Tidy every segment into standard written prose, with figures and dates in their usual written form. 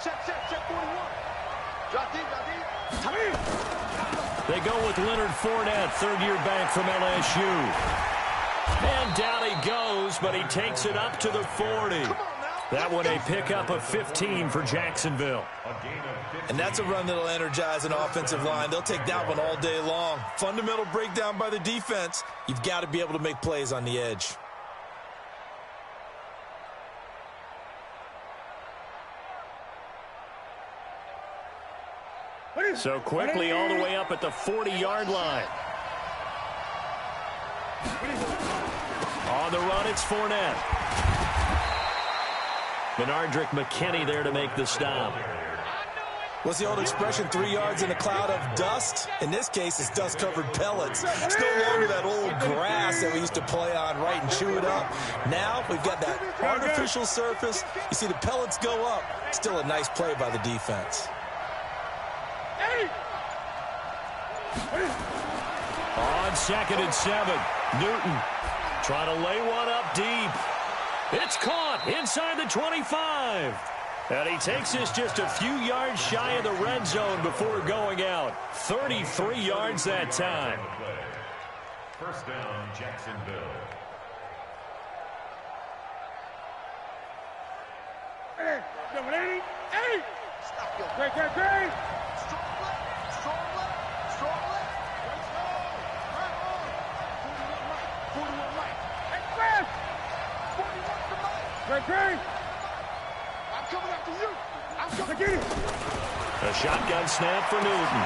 Check 41. Drop deep. They go with Leonard Fournette, third-year back from LSU. And down he goes, but he takes it up to the 40. That one a pickup of 15 for Jacksonville. And that's a run that'll energize an offensive line. They'll take that one all day long. Fundamental breakdown by the defense. You've got to be able to make plays on the edge. So quickly all the way up at the 40-yard line. On the run, it's Fournette. Benardrick McKinney there to make the stop. What's the old expression, 3 yards in a cloud of dust? In this case, it's dust-covered pellets. It's no longer that old grass that we used to play on, right, and chew it up. Now we've got that artificial surface. You see the pellets go up. Still a nice play by the defense. On 2nd and 7, Newton trying to lay one up deep. It's caught inside the 25. And he takes this just a few yards shy of the red zone before going out. 33 yards that time. First down, Jacksonville. Hey! Stop your great. Strong left. 41 right. Hey, Chris! 41 to right. Great. I'm coming after you. I'm coming to get it. A shotgun snap for Newton.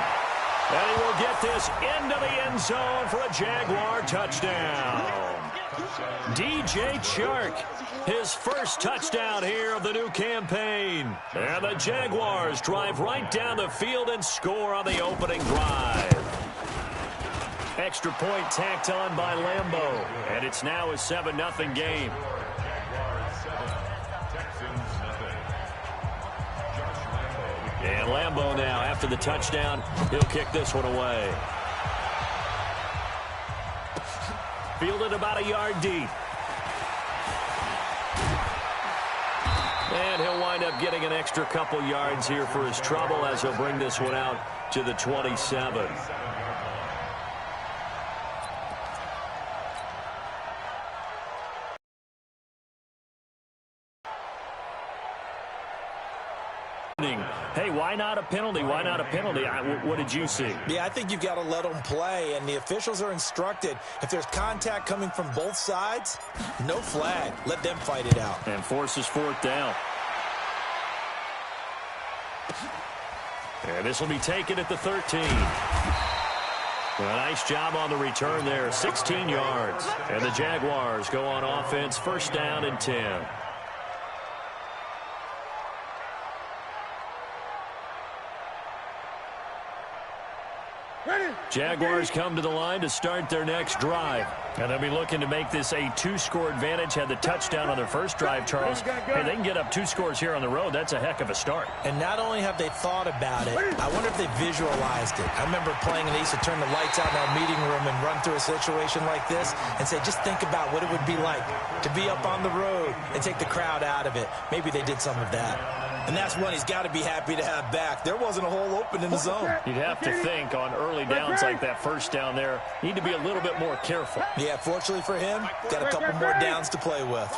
And he will get this into the end zone for a Jaguar touchdown. DJ Chark, his first touchdown here of the new campaign. And the Jaguars drive right down the field and score on the opening drive. Extra point tacked on by Lambeau. And it's now a 7-0 game. And Lambeau now, after the touchdown, he'll kick this one away. Fielded about a yard deep. And he'll wind up getting an extra couple yards here for his trouble as he'll bring this one out to the 27. Hey, why not a penalty? Why not a penalty? What did you see? Yeah, I think you've got to let them play, and the officials are instructed. If there's contact coming from both sides, no flag. Let them fight it out. And forces 4th down. And this will be taken at the 13. A nice job on the return there, 16 yards. And the Jaguars go on offense, 1st down and 10. Jaguars come to the line to start their next drive. And they'll be looking to make this a 2-score advantage. Had the touchdown on their first drive, Charles. Hey, they can get up 2 scores here on the road. That's a heck of a start. And not only have they thought about it, I wonder if they visualized it. I remember playing and they used to turn the lights out in our meeting room and run through a situation like this and say, just think about what it would be like to be up on the road and take the crowd out of it. Maybe they did some of that. And that's one he's got to be happy to have back. There wasn't a hole open in the zone. You'd have to think on early downs like that first down there, need to be a little bit more careful. Yeah, fortunately for him, got a couple more downs to play with.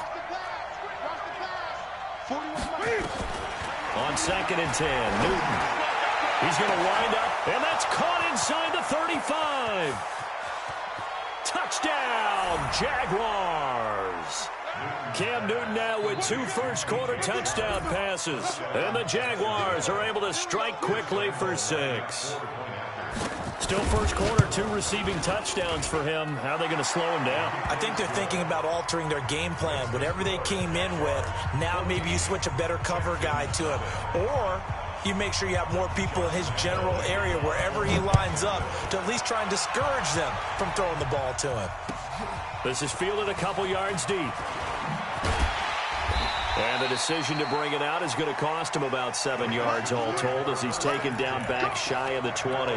On 2nd and 10, Newton. He's going to wind up, and that's caught inside the 35. Touchdown, Jaguars. Cam Newton now with 2 first-quarter touchdown passes. And the Jaguars are able to strike quickly for 6. Still first quarter, 2 receiving touchdowns for him. How are they going to slow him down? I think they're thinking about altering their game plan. Whatever they came in with, now maybe you switch a better cover guy to him. Or you make sure you have more people in his general area wherever he lines up to at least try and discourage them from throwing the ball to him. This is fielded a couple yards deep. And the decision to bring it out is going to cost him about 7 yards all told as he's taken down back shy of the 20.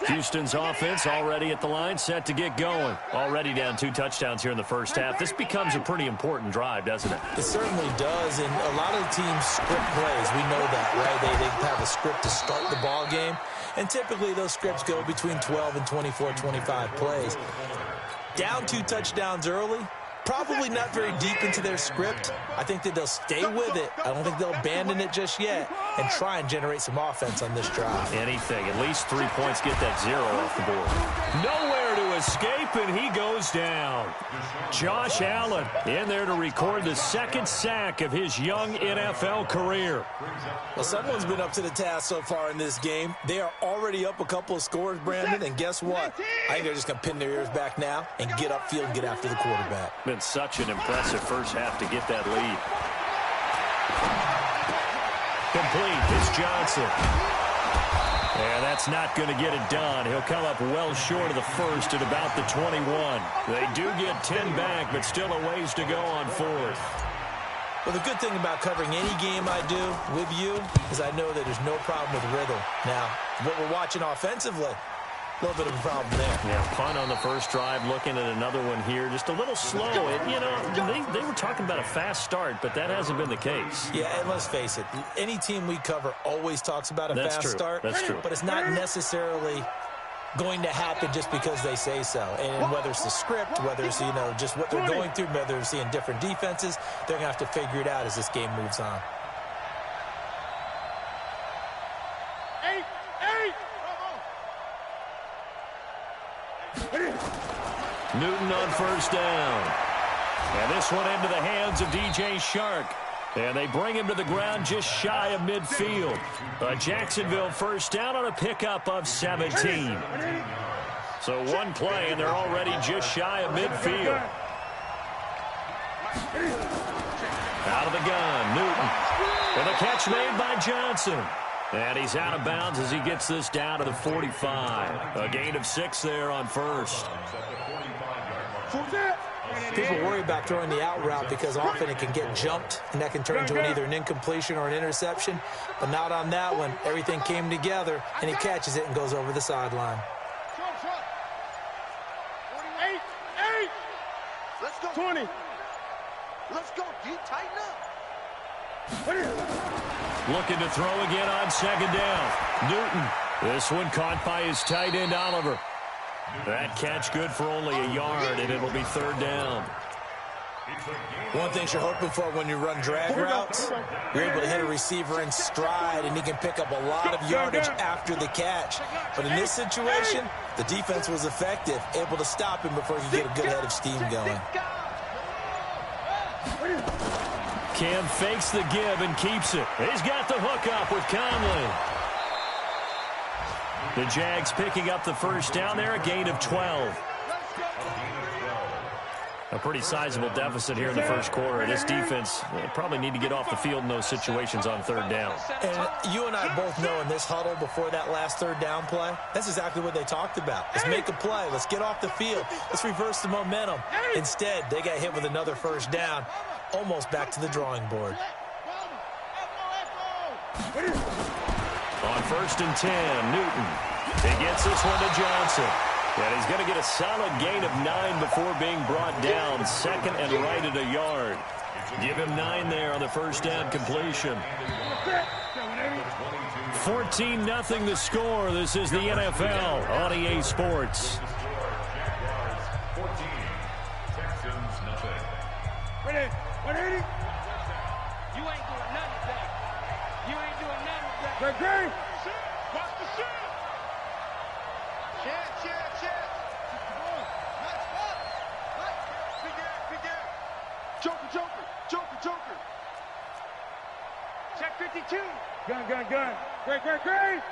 Houston's offense already at the line, set to get going. Already down 2 touchdowns here in the first half. This becomes a pretty important drive, doesn't it? It certainly does, and a lot of the teams script plays. We know that, right? They have a script to start the ball game, and typically those scripts go between 12 and 24, 25 plays. Down 2 touchdowns early, probably not very deep into their script. I think that they'll stay with it. I don't think they'll abandon it just yet and try and generate some offense on this drive. Anything. At least 3 points, get that 0 off the board. Nowhere to escape, and he goes down. Josh Allen in there to record the 2nd sack of his young NFL career. Well, someone's been up to the task so far in this game. They are already up a couple of scores, Brandon, and guess what? I think they're just going to pin their ears back now and get upfield and get after the quarterback. Been such an impressive first half to get that lead. Complete. It's Johnson. And that's not going to get it done. He'll come up well short of the first at about the 21. They do get 10 back, but still a ways to go on 4th. Well, the good thing about covering any game I do with you is I know that there's no problem with rhythm. Now, what we're watching offensively, a little bit of a problem there. Yeah, punt on the first drive, looking at another one here. Just a little slow. You know, they were talking about a fast start, but that hasn't been the case. Yeah, and let's face it, any team we cover always talks about a fast start. That's true. But it's not necessarily going to happen just because they say so. And whether it's the script, whether it's, you know, just what they're going through, whether they're seeing different defenses, they're going to have to figure it out as this game moves on. Newton on first down. And this one into the hands of DJ Shark. And they bring him to the ground just shy of midfield. A Jacksonville first down on a pickup of 17. So one play, and they're already just shy of midfield. Out of the gun, Newton. And a catch made by Johnson. And he's out of bounds as he gets this down to the 45. A gain of 6 there on first. People worry about throwing the out route because often it can get jumped, and that can turn into either an incompletion or an interception. But not on that one. Everything came together, and he catches it and goes over the sideline. 48. Let's go. 20. Let's go. Deep, tighten up. Looking to throw again on second down. Newton. This one caught by his tight end, Oliver. That catch good for only a yard, and it'll be third down. One thing you're hoping for when you run drag routes, you're able to hit a receiver in stride, and he can pick up a lot of yardage after the catch. But in this situation, the defense was effective, able to stop him before he could get a good head of steam going. Cam fakes the give and keeps it. He's got the hook up with Conley. The Jags picking up the first down there, a gain of 12. A pretty sizable deficit here in the first quarter. This defense probably need to get off the field in those situations on third down. And you and I both know in this huddle before that last third down play, that's exactly what they talked about. Let's make a play. Let's get off the field. Let's reverse the momentum. Instead, they got hit with another first down, almost back to the drawing board. On first and 10, Newton. He gets this one to Johnson. And he's going to get a solid gain of 9 before being brought down. Second and right at a yard. Give him 9 there on the first down completion. 14-0 the score. This is the NFL on EA Sports. Ready? 180. You ain't doing nothing with that. You ain't doing nothing with that. Great. Watch the shot. Chance. Nice spot. Big Joker. Check 52. Gun. Great.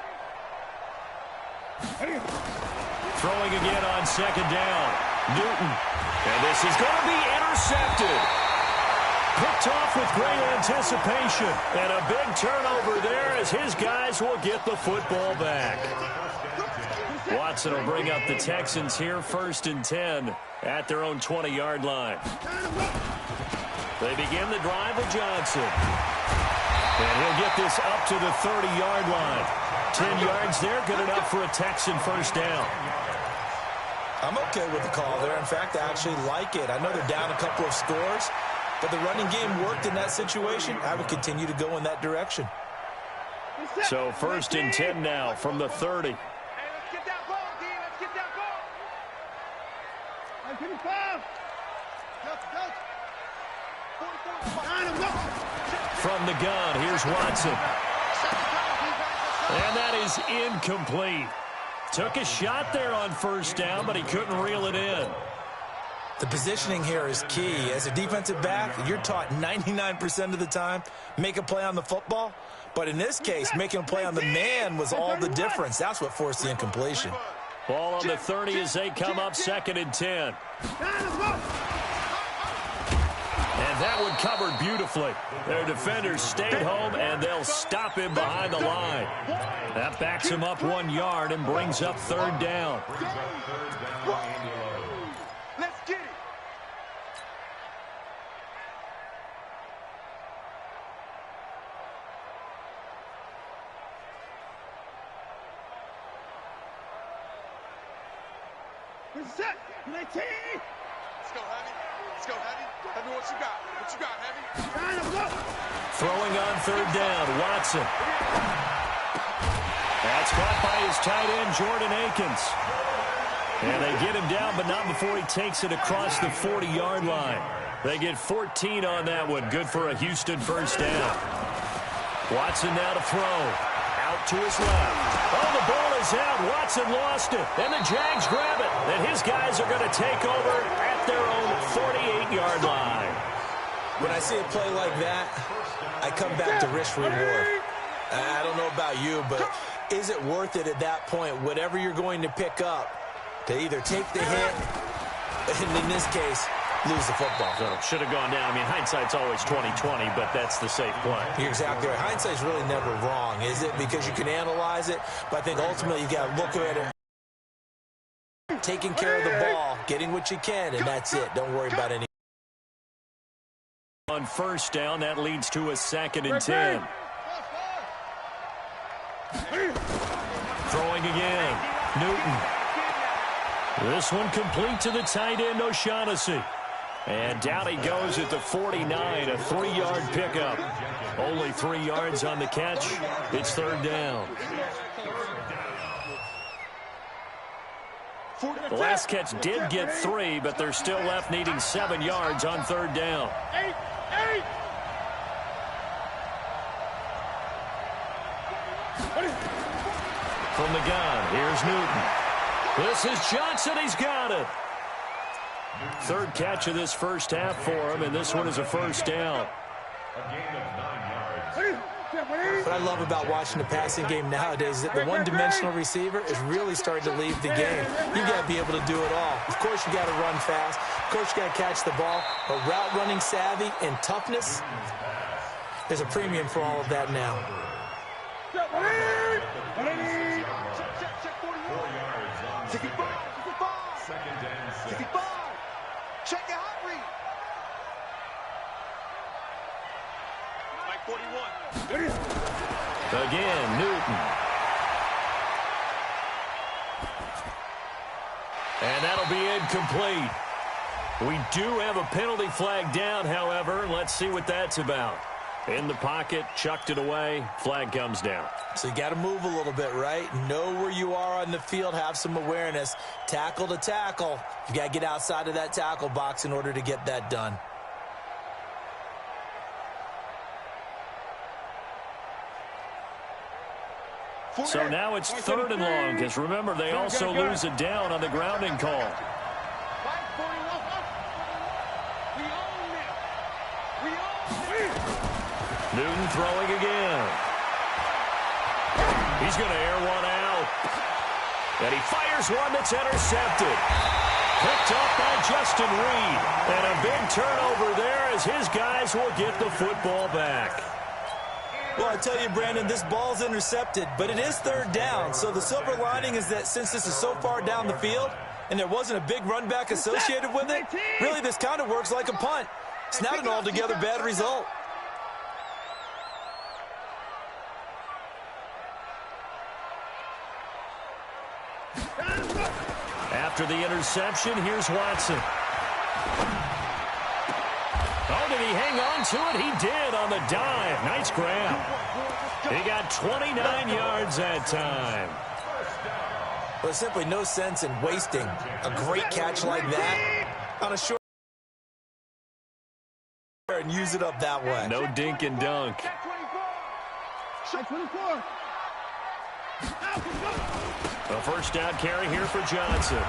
Throwing again on second down. Newton. And this is going to be intercepted. Picked off with great anticipation. And a big turnover there as his guys will get the football back. Watson will bring up the Texans here first and 10 at their own 20-yard line. They begin the drive with Johnson. And he'll get this up to the 30-yard line. 10 yards there, good enough for a Texan first down. I'm okay with the call there. In fact, I actually like it. I know they're down a couple of scores, but the running game worked in that situation. I would continue to go in that direction. So 1st and 10 now from the 30. Hey, let's get that ball, D. Let's get that ball. From the gun, here's Watson. And that is incomplete. Took a shot there on first down, but he couldn't reel it in. The positioning here is key. As a defensive back, you're taught 99% of the time, make a play on the football. But in this case, making a play on the man was all the difference. That's what forced the incompletion. Ball on the 30 as they come up 2nd and 10. And that one covered beautifully. Their defenders stayed home, and they'll stop him behind the line. That backs him up 1 yard and brings up 3rd down. Let's get it. Let's go, Heavy. Let's go, Heavy. Heavy, what you got? What you got, Heavy? Throwing on 3rd down, Watson. That's caught by his tight end, Jordan Akins. And they get him down, but not before he takes it across the 40-yard line. They get 14 on that one. Good for a Houston first down. Watson now to throw. Out to his left. Oh, the ball is out. Watson lost it. And the Jags grab it. And his guys are going to take over at their own 48-yard line. When I see a play like that, I come back to risk reward. I don't know about you, but is it worth it at that point, whatever you're going to pick up, to either take the hit, and in this case, lose the football? So should have gone down. I mean, hindsight's always 20/20, but that's the safe play. You're exactly right. Hindsight's really never wrong, is it? Because you can analyze it, but I think ultimately you got to look at it, taking care of the ball, getting what you can, and that's it. Don't worry about any. On first down, that leads to a 2nd and 10. Throwing again, Newton. This one complete to the tight end, O'Shaughnessy. And down he goes at the 49, a 3-yard pickup. Only 3 yards on the catch. It's 3rd down. The last catch did get 3, but they're still left needing 7 yards on 3rd down. From the gun, here's Newton. This is Johnson. He's got it. 3rd catch of this first half for him, and this one is a first down. What I love about watching the passing game nowadays is that the one-dimensional receiver is really starting to leave the game. You've got to be able to do it all. Of course, you got to run fast. Of course, you got to catch the ball. But route running savvy and toughness, there's a premium for all of that now. Check 41. 2nd and 6. 65. Check your hot read. Mike 41. Again, Newton. And that'll be incomplete. We do have a penalty flag down, however. Let's see what that's about. In the pocket, chucked it away, flag comes down. So you got to move a little bit, right? Know where you are on the field, have some awareness. Tackle to tackle. You got to get outside of that tackle box in order to get that done. So now it's 3rd and long, because remember, they also lose it down on the grounding call. Newton throwing again. He's going to air one out. And he fires one that's intercepted. Picked up by Justin Reed. And a big turnover there as his guys will get the football back. Well, I tell you, Brandon, this ball's intercepted, but it is 3rd down. So the silver lining is that since this is so far down the field and there wasn't a big run back associated with it, really this kind of works like a punt. It's not an altogether bad result. After the interception, here's Watson. Oh, did he hang on to it? He did on the dive. Nice grab. He got 29 yards that time. Well, there's simply no sense in wasting a great catch like that on a short and use it up that way. No dink and dunk. A first down carry here for Johnson.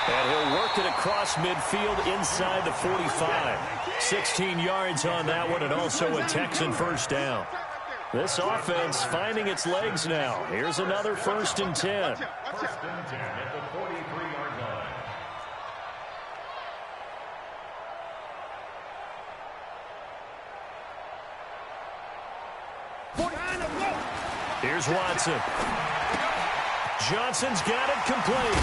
And he'll work it across midfield inside the 45. 16 yards on that one, and also a Texan first down. This offense finding its legs now. Here's another 1st and 10. First and 10 at the 43-yard line. Here's Watson. Johnson's got it complete.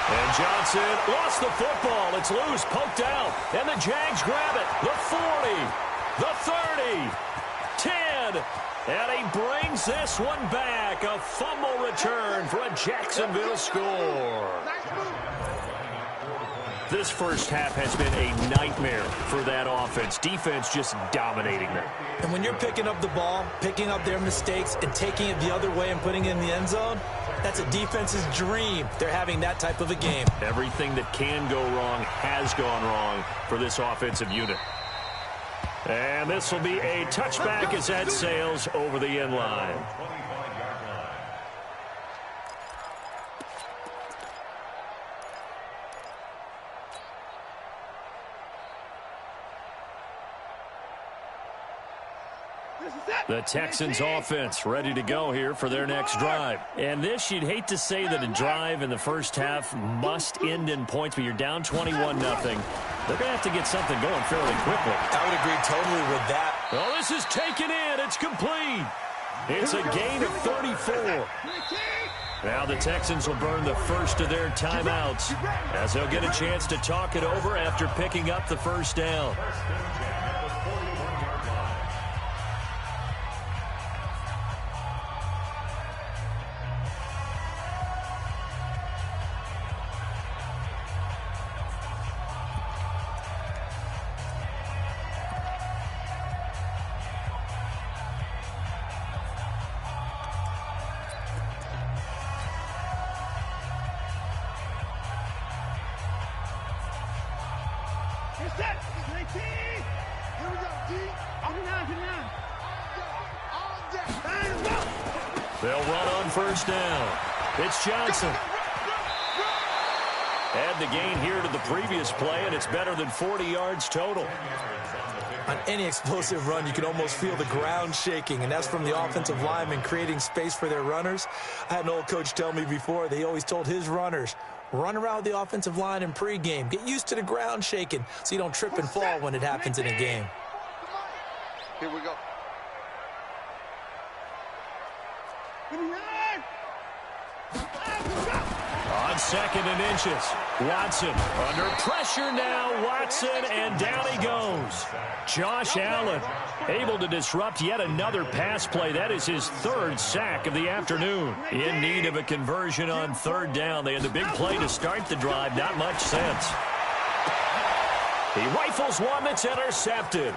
And Johnson lost the football. It's loose, poked out. And the Jags grab it. The 40, the 30, 10. And he brings this one back. A fumble return for a Jacksonville score. This first half has been a nightmare for that offense. Defense just dominating them. And when you're picking up the ball, picking up their mistakes, and taking it the other way and putting it in the end zone, that's a defense's dream. They're having that type of a game. Everything that can go wrong has gone wrong for this offensive unit. And this will be a touchback as that sails over the end line. The Texans offense ready to go here for their next drive. And this, you'd hate to say that a drive in the first half must end in points, but you're down 21-0. They're going to have to get something going fairly quickly. I would agree totally with that. Oh, this is taken in. It's complete. It's a gain of 34. Now the Texans will burn the first of their timeouts as they'll get a chance to talk it over after picking up the first down. They'll run on first down. It's Johnson. Add the gain here to the previous play, and it's better than 40 yards total. On any explosive run, you can almost feel the ground shaking, and that's from the offensive linemen creating space for their runners. I had an old coach tell me before, they always told his runners, run around the offensive line in pregame. Get used to the ground shaking so you don't trip and fall when it happens in a game. Here we go. On 2nd and inches, Watson under pressure now. Watson, and down he goes. Josh Allen able to disrupt yet another pass play. That is his 3rd sack of the afternoon. In need of a conversion on 3rd down. They had the big play to start the drive. Not much sense. He rifles one that's intercepted.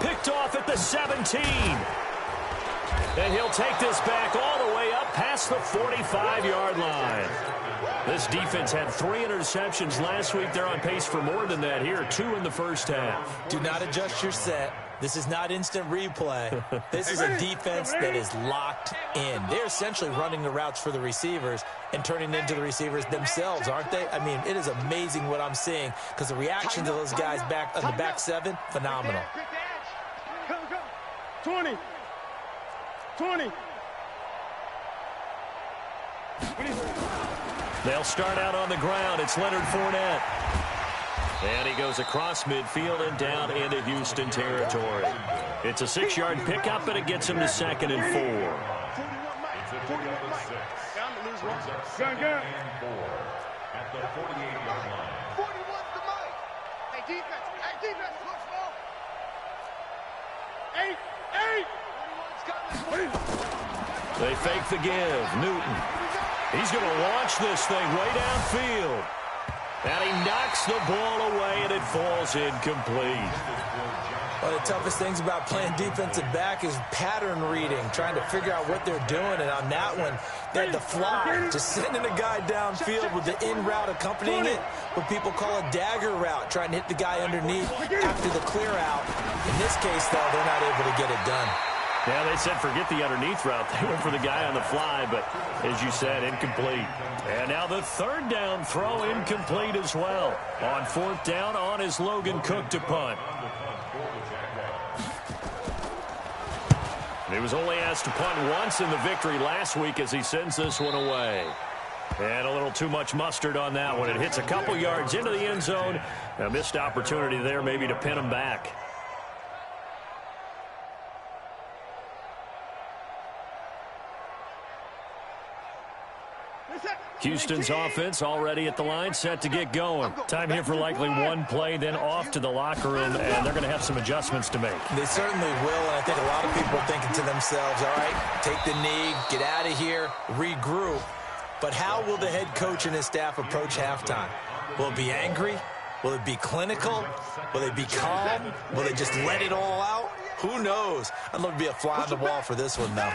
Picked off at the 17. And he'll take this back all the way up past the 45-yard line. This defense had 3 interceptions last week. They're on pace for more than that here. 2 in the first half. Do not adjust your set. This is not instant replay. This is a defense that is locked in. They're essentially running the routes for the receivers and turning into the receivers themselves, aren't they? I mean, it is amazing what I'm seeing because the reaction to those guys back on the back 7, phenomenal. 20. They'll start out on the ground. It's Leonard Fournette. And he goes across midfield and down into Houston territory. It's a 6-yard pickup, but it gets him to 2nd and 4. It's a 3 out of 6. Brings up 2nd and 4 at the 48-yard line. 41's the mic. Hey, defense, look small. 8. 41's coming. They fake the give. Newton. He's going to launch this thing way downfield. And he knocks the ball away, and it falls incomplete. One of the toughest things about playing defensive back is pattern reading, trying to figure out what they're doing. And on that one, they had the fly, just sending a guy downfield with the in route accompanying it, what people call a dagger route, trying to hit the guy underneath after the clear out. In this case, though, they're not able to get it done. Yeah, they said forget the underneath route. They went for the guy on the fly, but as you said, incomplete. And now the third down throw incomplete as well. On fourth down, on is Logan Cook to punt. He was only asked to punt once in the victory last week as he sends this one away. And a little too much mustard on that one. It hits a couple yards into the end zone. A missed opportunity there maybe to pin him back. Houston's offense already at the line, set to get going. Time here for likely one play, then off to the locker room, and they're going to have some adjustments to make. They certainly will, and I think a lot of people are thinking to themselves, all right, take the knee, get out of here, regroup. But how will the head coach and his staff approach halftime? Will it be angry? Will it be clinical? Will they be calm? Will they just let it all out? Who knows? I'd love to be a fly on the wall for this one, though.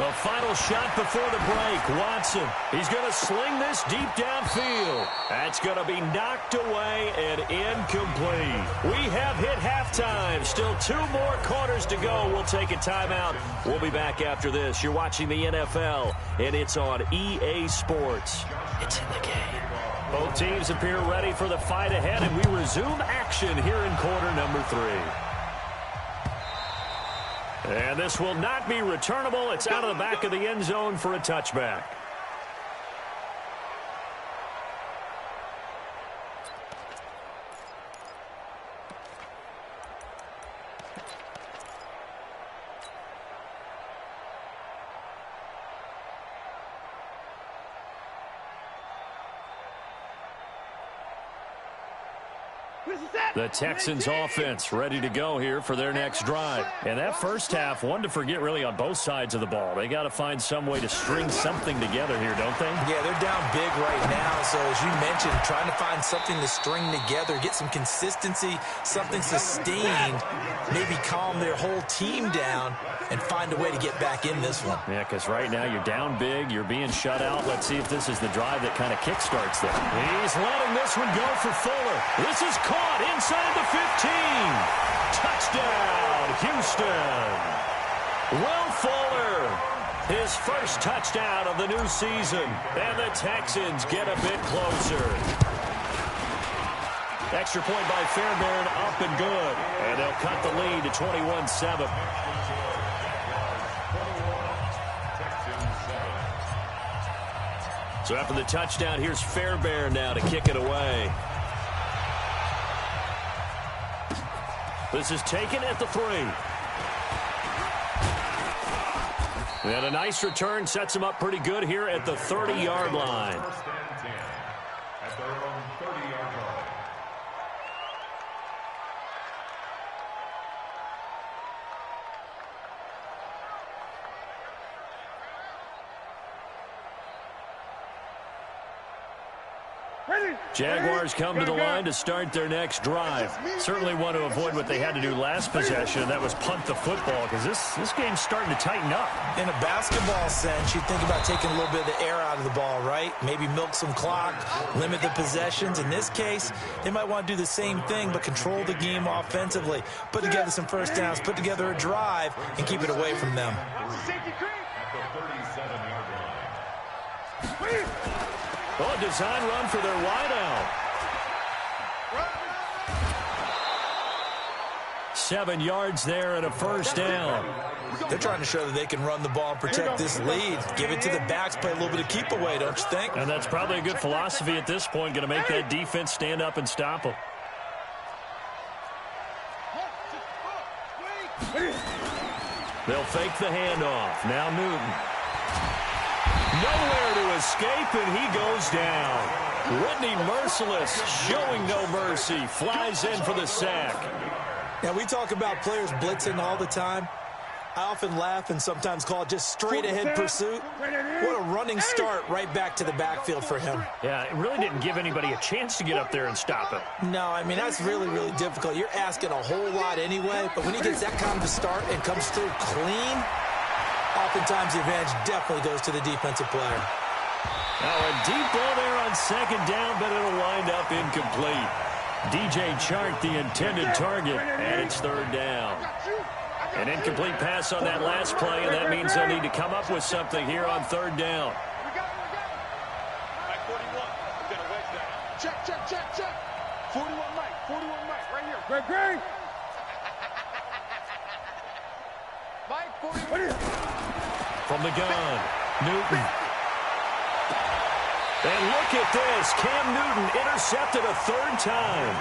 A final shot before the break. Watson, he's going to sling this deep downfield. That's going to be knocked away and incomplete. We have hit halftime. Still 2 more quarters to go. We'll take a timeout. We'll be back after this. You're watching the NFL, and it's on EA Sports. It's in the game. Both teams appear ready for the fight ahead, and we resume action here in quarter number 3. And this will not be returnable. It's out of the back of the end zone for a touchback. The Texans offense ready to go here for their next drive. And that first half, one to forget really on both sides of the ball. They got to find some way to string something together here, don't they? Yeah, they're down big right now. So as you mentioned, trying to find something to string together, get some consistency, something sustained, maybe calm their whole team down and find a way to get back in this one. Yeah, because right now you're down big, you're being shut out. Let's see if this is the drive that kind of kickstarts them. He's letting this one go for Fuller. This is caught inside the 15. Touchdown, Houston. Will Fuller, his first touchdown of the new season. And the Texans get a bit closer. Extra point by Fairbairn, up and good. And they'll cut the lead to 21-7. So after the touchdown, here's Fairbairn now to kick it away. This is taken at the 3. And a nice return sets him up pretty good here at the 30-yard line. At their own 30-yard line. Jaguars come to the line to start their next drive. Certainly want to avoid what they had to do last possession, and that was punt the football, because this game's starting to tighten up. In a basketball sense, you think about taking a little bit of the air out of the ball, right? Maybe milk some clock, limit the possessions. In this case, they might want to do the same thing, but control the game offensively. Put together some first downs, put together a drive, and keep it away from them. At the 37-yard line. Oh, a design run for their wideout. 7 yards there and a first down. They're trying to show that they can run the ball and protect this lead. Give it to the backs, play a little bit of keep away, don't you think? And that's probably a good philosophy at this point, going to make that defense stand up and stop them. They'll fake the handoff. Now Newton. Nowhere to escape, and he goes down. Whitney Merciless showing no mercy. Flies in for the sack. Now, we talk about players blitzing all the time. I often laugh and sometimes call it just straight-ahead pursuit. What a running start right back to the backfield for him. Yeah, it really didn't give anybody a chance to get up there and stop him. No, I mean, that's really, really difficult. You're asking a whole lot anyway, but when he gets that kind of a start and comes through clean, oftentimes the advantage definitely goes to the defensive player. Now a deep ball there on second down, but it'll wind up incomplete. DJ Chark, the intended target, and it's third down. An incomplete pass on that last play, and that means they'll need to come up with something here on third down. Mike 41, we're going to wedge that. Check. 41 Mike, right here. Great. Mike 41. From the gun, Newton. And look at this. Cam Newton intercepted a third time.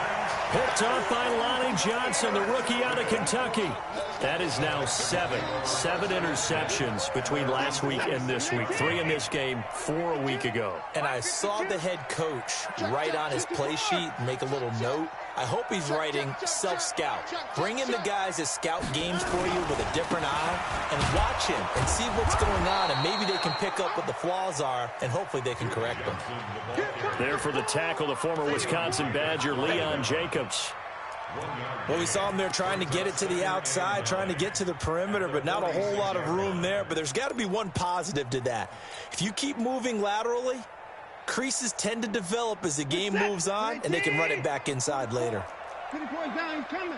Picked off by Lonnie Johnson, the rookie out of Kentucky. That is now seven interceptions between last week and this week. 3 in this game, 4 a week ago. And I saw the head coach write on his play sheet and make a little note. I hope he's writing self-scout. Bring in the guys that scout games for you with a different eye and watch him and see what's going on, and maybe they can pick up what the flaws are, and hopefully they can correct them. There for the tackle, the former Wisconsin Badger, Leon Jacobs. Well, we saw him there trying to get it to the outside, trying to get to the perimeter, but not a whole lot of room there. But there's got to be one positive to that. If you keep moving laterally, creases tend to develop as the game moves on, and they can run it back inside later. 20 points down, he's coming.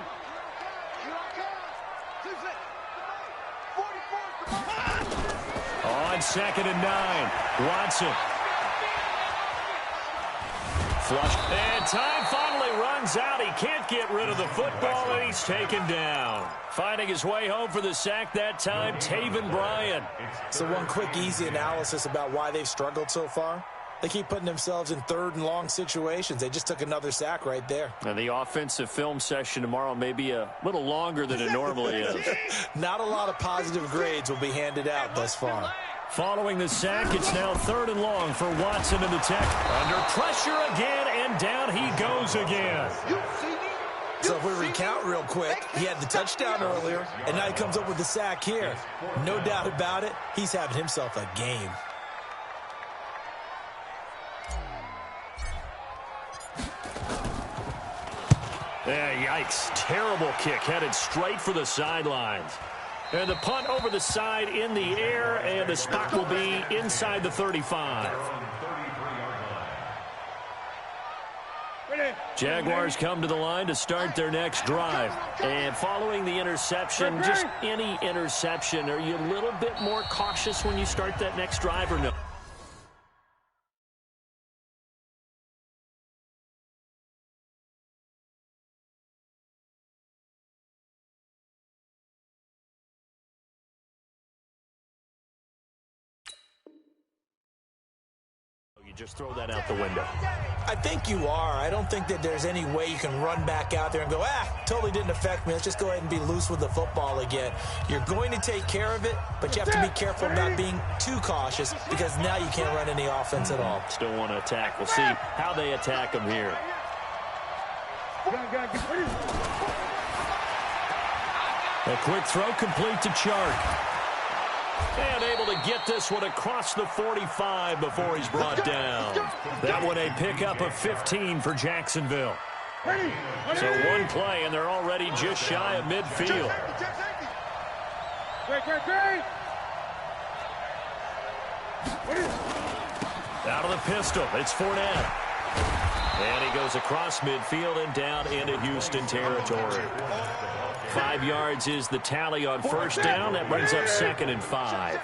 On 2nd and 9, Watson. Flush. And time finally runs out. He can't get rid of the football, and he's taken down. Finding his way home for the sack that time, Taven Bryan. So one quick, easy analysis about why they've struggled so far. They keep putting themselves in third and long situations. They just took another sack right there. And the offensive film session tomorrow may be a little longer than it normally is. Not a lot of positive grades will be handed out thus far. Following the sack, it's now 3rd and long for Watson in the Tech. Under pressure again, and down he goes again. So if we recount real quick, he had the touchdown earlier, and now he comes up with the sack here. No doubt about it, he's having himself a game. Yikes. Terrible kick headed straight for the sidelines. And the punt over the side in the air, and the spot will be inside the 35. Jaguars come to the line to start their next drive. And following the interception, just any interception, are you a little bit more cautious when you start that next drive or no? You just throw that out the window. I think you are. I don't think that there's any way you can run back out there and go, totally didn't affect me. Let's just go ahead and be loose with the football again. You're going to take care of it, but you have to be careful about being too cautious because now you can't run any offense at all. Still want to attack. We'll see how they attack them here. A quick throw complete to Chark. And able to get this one across the 45 before he's brought down. That one a pickup of 15 for Jacksonville. So one play, and they're already just shy of midfield. Out of the pistol, it's Fournette. And he goes across midfield and down into Houston territory. 5 yards is the tally on first down. That brings up 2nd and 5.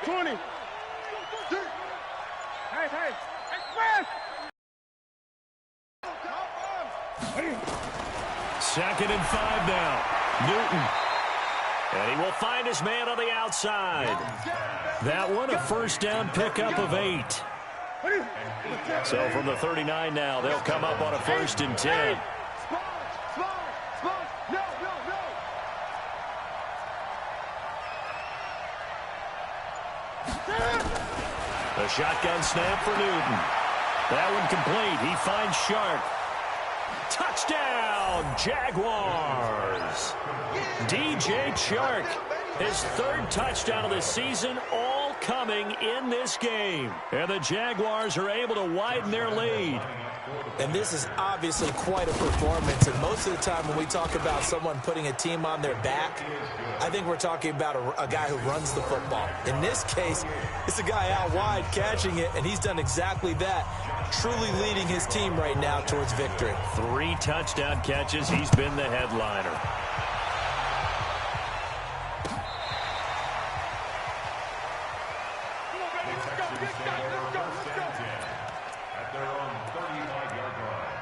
20. Hey, express! 2nd and 5 now. Newton. And he will find his man on the outside. That one, a first down pickup of 8. So from the 39 now, they'll come up on a 1st and 10. The shotgun snap for Newton. That one complete. He finds Shark. Touchdown, Jaguars. DJ Chark, his third touchdown of the season, all coming in this game. And the Jaguars are able to widen their lead. And this is obviously quite a performance. And most of the time when we talk about someone putting a team on their back, I think we're talking about a guy who runs the football. In this case, it's a guy out wide catching it, and he's done exactly that, truly leading his team right now towards victory. 3 touchdown catches. He's been the headliner. At their own 35-yard line.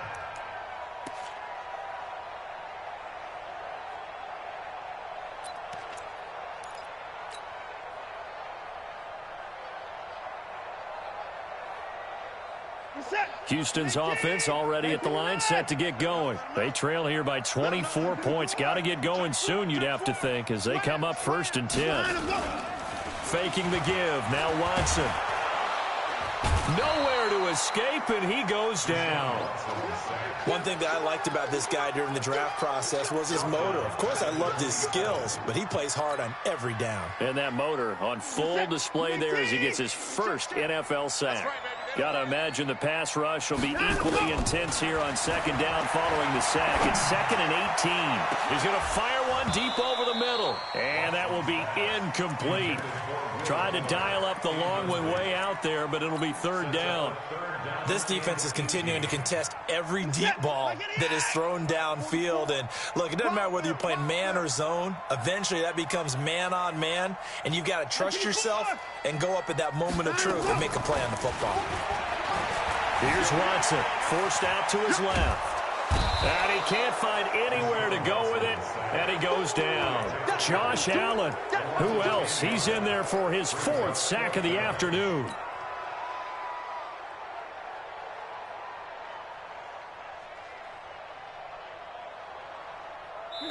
Houston's offense already at the line, set to get going. They trail here by 24 points. Got to get going soon, you'd have to think, as they come up 1st and 10. Faking the give. Now Watson. Nowhere to escape, and he goes down. One thing that I liked about this guy during the draft process was his motor. Of course, I loved his skills, but he plays hard on every down. And that motor on full display there as he gets his first NFL sack. Got to imagine the pass rush will be equally intense here on 2nd down following the sack. It's 2nd and 18. He's going to fire one deep over the middle, and that will be incomplete. Tried to dial up the long one way out there, but it'll be 3rd down. This defense is continuing to contest every deep ball that is thrown downfield. And, look, it doesn't matter whether you're playing man or zone. Eventually, that becomes man-on-man, and you've got to trust yourself and go up at that moment of truth and make a play on the football. Here's Watson, forced out to his left. And he can't find anywhere to go with it, and he goes down. Josh Allen, who else? He's in there for his 4th sack of the afternoon.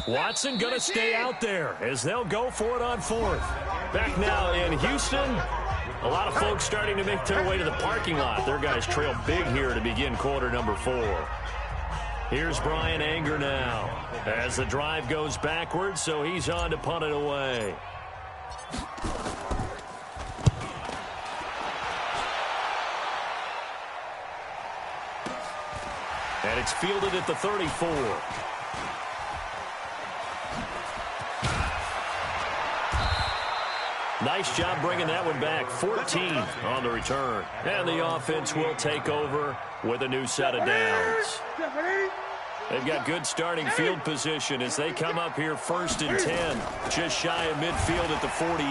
Watson going to stay out there as they'll go for it on 4th. Back now in Houston. A lot of folks starting to make their way to the parking lot. Their guys trail big here to begin quarter number 4. Here's Brian Anger now as the drive goes backwards, so he's on to punt it away. And it's fielded at the 34. Nice job bringing that one back. 14 on the return. And the offense will take over with a new set of downs. They've got good starting field position as they come up here 1st and 10. Just shy of midfield at the 48.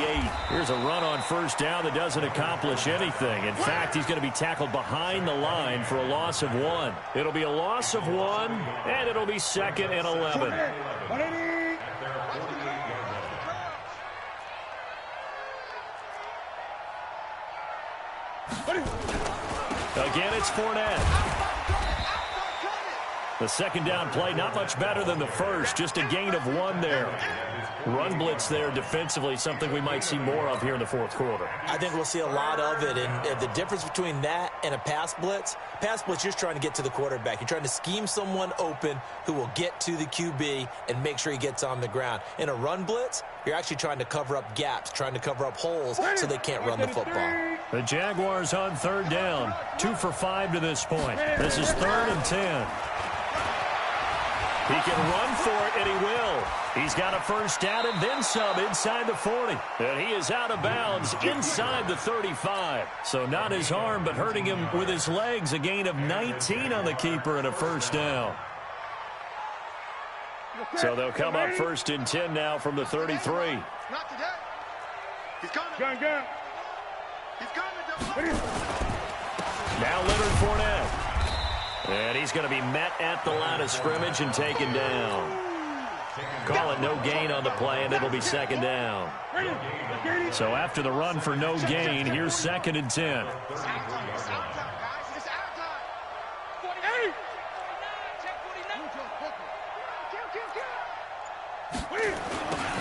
Here's a run on 1st down that doesn't accomplish anything. In fact, he's going to be tackled behind the line for a loss of 1. It'll be a loss of 1, and it'll be 2nd and 11. Again, it's Fournette. The 2nd down play, not much better than the first. Just a gain of 1 there. Run blitz there defensively, something we might see more of here in the 4th quarter. I think we'll see a lot of it. And the difference between that and a pass blitz, you're just trying to get to the quarterback. You're trying to scheme someone open who will get to the QB and make sure he gets on the ground. In a run blitz, you're actually trying to cover up gaps, trying to cover up holes so they can't run the football. The Jaguars on 3rd down. 2 for 5 to this point. This is 3rd and 10. He can run for it, and he will. He's got a 1st down and then some inside the 40. And he is out of bounds inside the 35. So not his arm, but hurting him with his legs. A gain of 19 on the keeper and a 1st down. So they'll come up 1st and 10 now from the 33. Not today. He's coming. He's coming. Now Leonard Fournette. And he's going to be met at the line of scrimmage and taken down. Call it no gain on the play, and it'll be 2nd down. So after the run for no gain, here's 2nd and 10.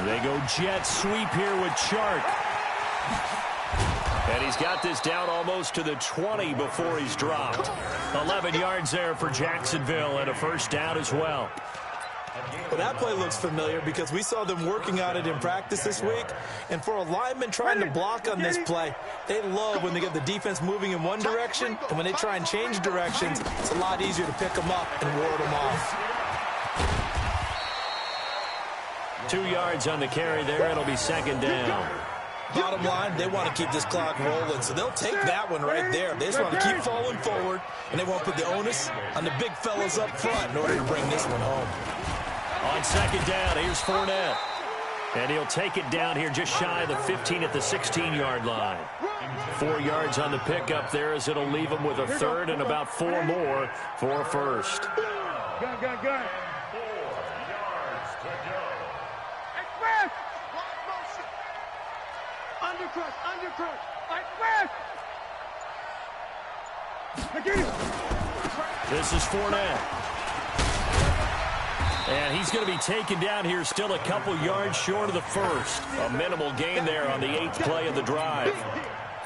They go jet sweep here with Chark. And he's got this down almost to the 20 before he's dropped. 11 yards there for Jacksonville and a first down as well. Well, that play looks familiar because we saw them working on it in practice this week. And for a lineman trying to block on this play, they love when they get the defense moving in one direction. And when they try and change directions, it's a lot easier to pick them up and ward them off. 2 yards on the carry there. It'll be second down. Bottom line, they want to keep this clock rolling, so they'll take that one right there. They just want to keep falling forward, and they won't put the onus on the big fellas up front in order to bring this one home. On second down, here's Fournette. And he'll take it down here just shy of the 15 at the 16-yard line. 4 yards on the pickup there as it'll leave him with a third and about 4 more for a first. Gun. 4 yards to go. Express! Undercrush! Express! This is Fournette. And he's going to be taken down here still a couple yards short of the first. A minimal gain there on the 8th play of the drive.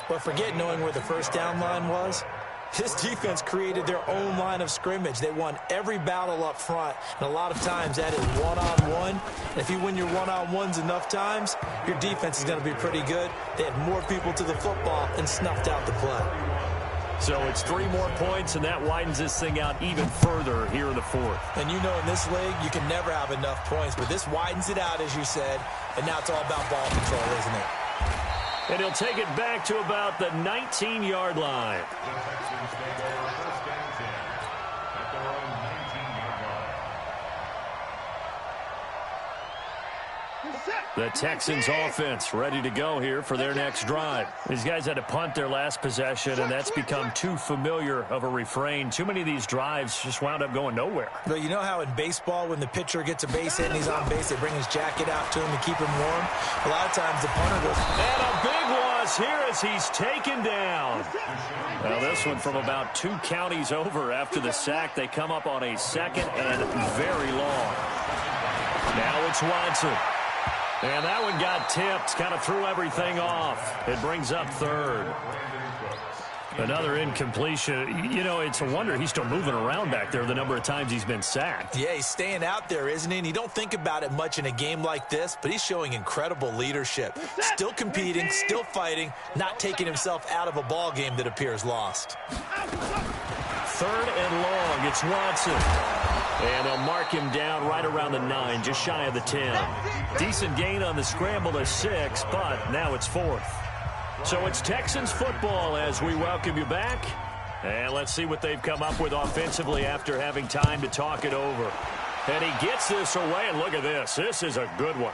But forget knowing where the first down line was. This defense created their own line of scrimmage. They won every battle up front, and a lot of times that is one-on-one. And if you win your one-on-ones enough times, your defense is going to be pretty good. They had more people to the football and snuffed out the play. So it's 3 more points, and that widens this thing out even further here in the fourth. And you know in this league, you can never have enough points, but this widens it out, as you said, and now it's all about ball control, isn't it? And he'll take it back to about the 19-yard line. The Texans offense ready to go here for their next drive. These guys had to punt their last possession, and that's become too familiar of a refrain. Too many of these drives just wound up going nowhere. Well, you know how in baseball, when the pitcher gets a base hit and he's on base, they bring his jacket out to him to keep him warm? A lot of times the punter goes... And a big loss here as he's taken down. Well, this one from about 2 counties over after the sack. They come up on a second and very long. Now it's Watson. And that one got tipped, kind of threw everything off. It brings up third. Another incompletion. You know, it's a wonder he's still moving around back there the number of times he's been sacked. Yeah, he's staying out there, isn't he? And you don't think about it much in a game like this, but he's showing incredible leadership. Still competing, still fighting, not taking himself out of a ball game that appears lost. Third and long, it's Watson. And they'll mark him down right around the 9, just shy of the 10. Decent gain on the scramble to 6, but now it's 4th. So it's Texans football as we welcome you back. And let's see what they've come up with offensively after having time to talk it over. And he gets this away, and look at this. This is a good one.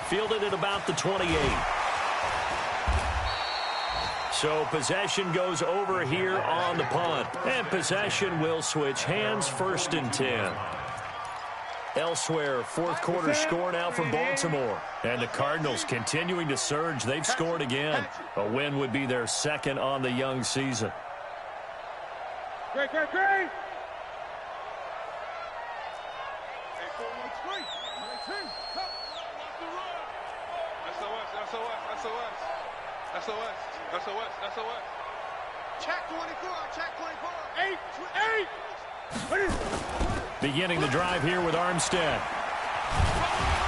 Fielded at about the 28. So possession goes over here on the punt. And possession will switch hands, 1st and 10. Elsewhere, 4th quarter score now for Baltimore. And the Cardinals continuing to surge. They've scored again. A win would be their 2nd on the young season. Great. SOS. Check 24. 8. Beginning the drive here with Armstead.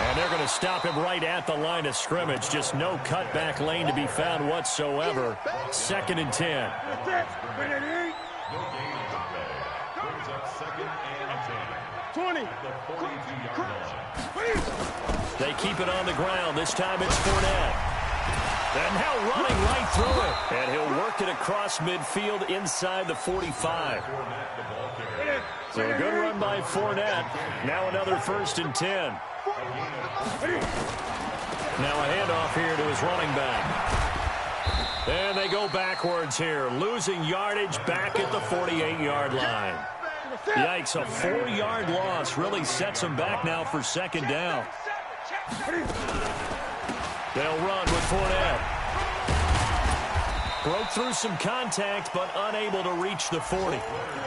And they're going to stop him right at the line of scrimmage. Just no cutback lane to be found whatsoever. 2nd and 10. No gain on the play. Brings up 2nd and 10. 20. The 42-yard line. They keep it on the ground. This time it's Fournette. And now running right through it. And he'll work it across midfield inside the 45. So a good run by Fournette. Now another 1st and 10. Now a handoff here to his running back. And they go backwards here. Losing yardage back at the 48-yard line. Yikes, a 4-yard loss really sets them back now for 2nd down. They'll run with Fournette. Broke through some contact, but unable to reach the 40.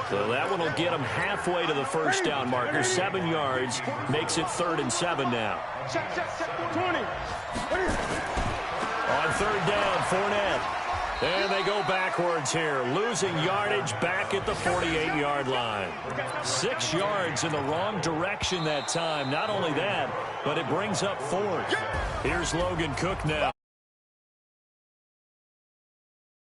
So that one will get him halfway to the 1st down marker. 7 yards makes it 3rd and 7 now. 20. On third down, Fournette. And they go backwards here, losing yardage back at the 48-yard line. 6 yards in the wrong direction that time. Not only that, but it brings up 4th. Here's Logan Cook now.